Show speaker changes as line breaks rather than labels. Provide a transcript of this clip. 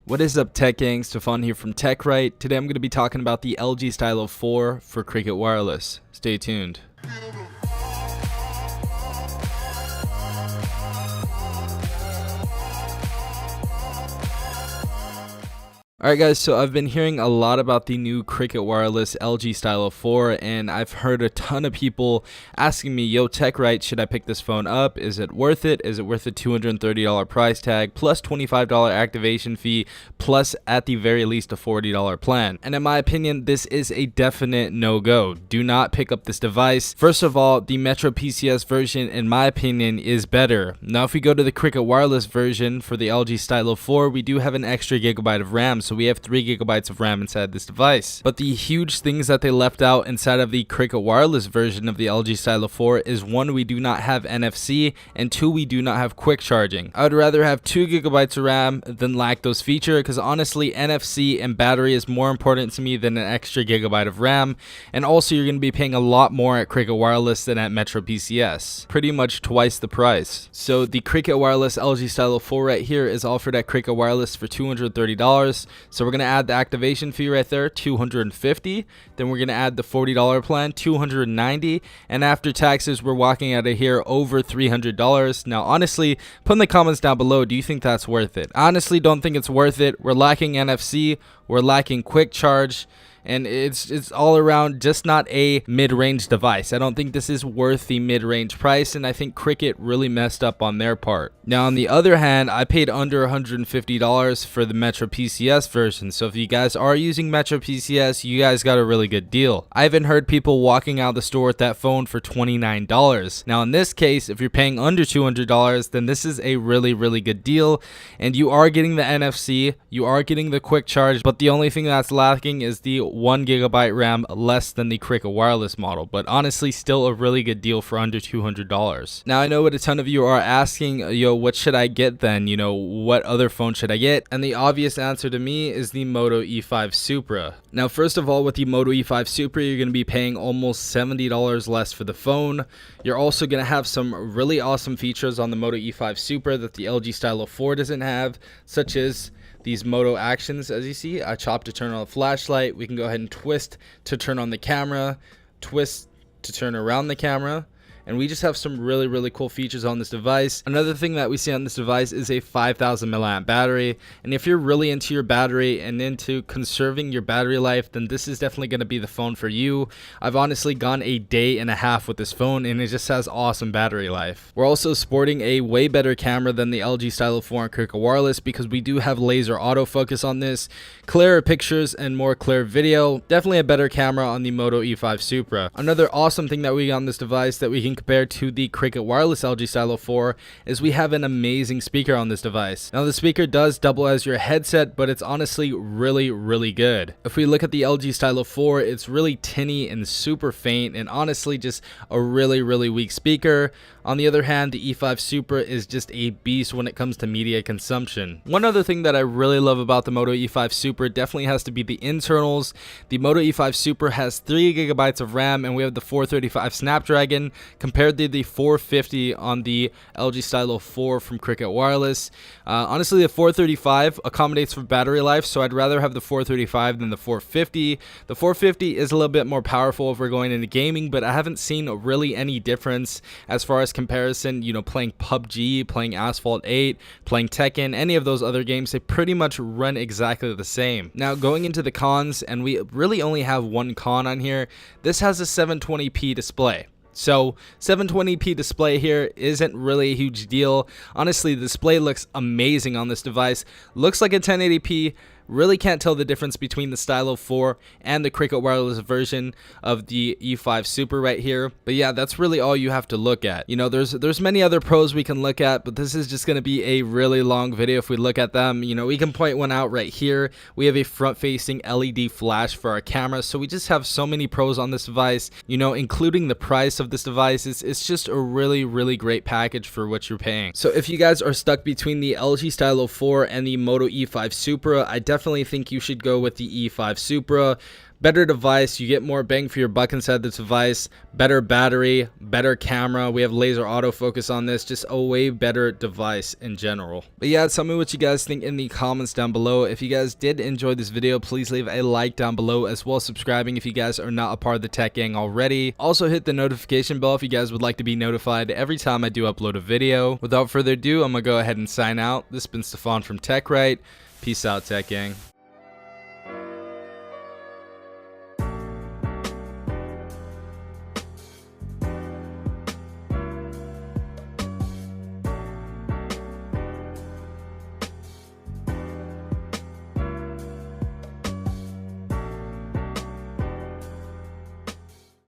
What is up, tech gang? Stefan here from TechRight. Today I'm going to be talking about the LG Stylo 4 for Cricket Wireless. Stay tuned. Alright guys, so I've been hearing a lot about the new Cricket Wireless LG Stylo 4, and I've heard a ton of people asking me, yo, TechRight, should I pick this phone up? Is it worth it? Is it worth the $230 price tag, plus $25 activation fee, plus at the very least a $40 plan? And in my opinion, this is a definite no-go. Do not pick up this device. First of all, the Metro PCS version, in my opinion, is better. Now, if we go to the Cricket Wireless version for the LG Stylo 4, we do have an extra gigabyte of RAM, so we have 3 gigabytes of RAM inside this device. But the huge things that they left out inside of the Cricket Wireless version of the LG Stylo 4 is 1, we do not have NFC, and 2, we do not have quick charging. I would rather have 2 gigabytes of RAM than lack those features, because honestly, NFC and battery is more important to me than an extra gigabyte of RAM. And also, you're going to be paying a lot more at Cricket Wireless than at Metro PCS. Pretty much twice the price. So the Cricket Wireless LG Stylo 4 right here is offered at Cricket Wireless for $230. So we're going to add the activation fee right there, $250. Then we're going to add the $40 plan, $290. And after taxes, we're walking out of here over $300. Now, honestly, put in the comments down below, do you think that's worth it? I honestly don't think it's worth it. We're lacking NFC. We're lacking quick charge. And it's all around just not a mid-range device. I don't think this is worth the mid-range price, and I think Cricket really messed up on their part. Now, on the other hand, I paid under $150 for the Metro PCS version, so if you guys are using Metro PCS, you guys got a really good deal. I even heard people walking out of the store with that phone for $29. Now, in this case, if you're paying under $200, then this is a really, really good deal, and you are getting the NFC, you are getting the quick charge, but the only thing that's lacking is the 1 gigabyte RAM less than the Cricket Wireless model, but honestly still a really good deal for under $200. Now, I know what a ton of you are asking, yo, what should I get then? You know, what other phone should I get? And the obvious answer to me is the Moto E5 Supra. Now, first of all, with the Moto E5 Supra, you're going to be paying almost $70 less for the phone. You're also going to have some really awesome features on the Moto E5 Supra that the LG Stylo 4 doesn't have, such as these Moto actions. As you see, I chop to turn on the flashlight. We can go ahead and twist to turn on the camera, twist to turn around the camera. And we just have some really, really cool features on this device. Another thing that we see on this device is a 5,000 milliamp battery. And if you're really into your battery and into conserving your battery life, then this is definitely going to be the phone for you. I've honestly gone a day and a half with this phone, and it just has awesome battery life. We're also sporting a way better camera than the LG Stylo 4 and Cricket Wireless, because we do have laser autofocus on this, clearer pictures and more clear video. Definitely a better camera on the Moto E5 Supra. Another awesome thing that we got on this device that we can compare to the Cricket Wireless LG Stylo 4 is we have an amazing speaker on this device. Now, the speaker does double as your headset, but it's honestly really, really good. If we look at the LG Stylo 4, it's really tinny and super faint, and honestly just a really, really weak speaker. On the other hand, the E5 Supra is just a beast when it comes to media consumption. One other thing that I really love about the Moto E5 Supra definitely has to be the internals. The Moto E5 Supra has 3 gigabytes of RAM, and we have the 435 Snapdragon compared to the 450 on the LG Stylo 4 from Cricket Wireless. Honestly, the 435 accommodates for battery life, so I'd rather have the 435 than the 450. The 450 is a little bit more powerful if we're going into gaming, but I haven't seen really any difference as far as comparison, you know, playing PUBG, playing Asphalt 8, playing Tekken, any of those other games, they pretty much run exactly the same. Now, going into the cons, and we really only have one con on here, this has a 720p display. So 720p display here isn't really a huge deal. Honestly, the display looks amazing on this device. Looks like a 1080p. Really can't tell the difference between the Stylo 4 and the Cricket Wireless version of the E5 Supra right here. But yeah, that's really all you have to look at. You know, there's many other pros we can look at, but this is just going to be a really long video if we look at them. You know, we can point one out right here. We have a front-facing LED flash for our camera, so we just have so many pros on this device, you know, including the price of this device. It's just a really, really great package for what you're paying. So if you guys are stuck between the LG Stylo 4 and the Moto E5 Supra, I definitely think you should go with the E5 Supra. better device. You get more bang for your buck inside this device. Better battery, better camera. We have laser autofocus on this. Just a way better device in general. But yeah, tell me what you guys think in the comments down below. If you guys did enjoy this video, please leave a like down below, as well as subscribing if you guys are not a part of the tech gang already. Also hit the notification bell if you guys would like to be notified every time I do upload a video. Without further ado, I'm gonna go ahead and sign out. This has been Stefan from TechRight. Peace out, tech gang.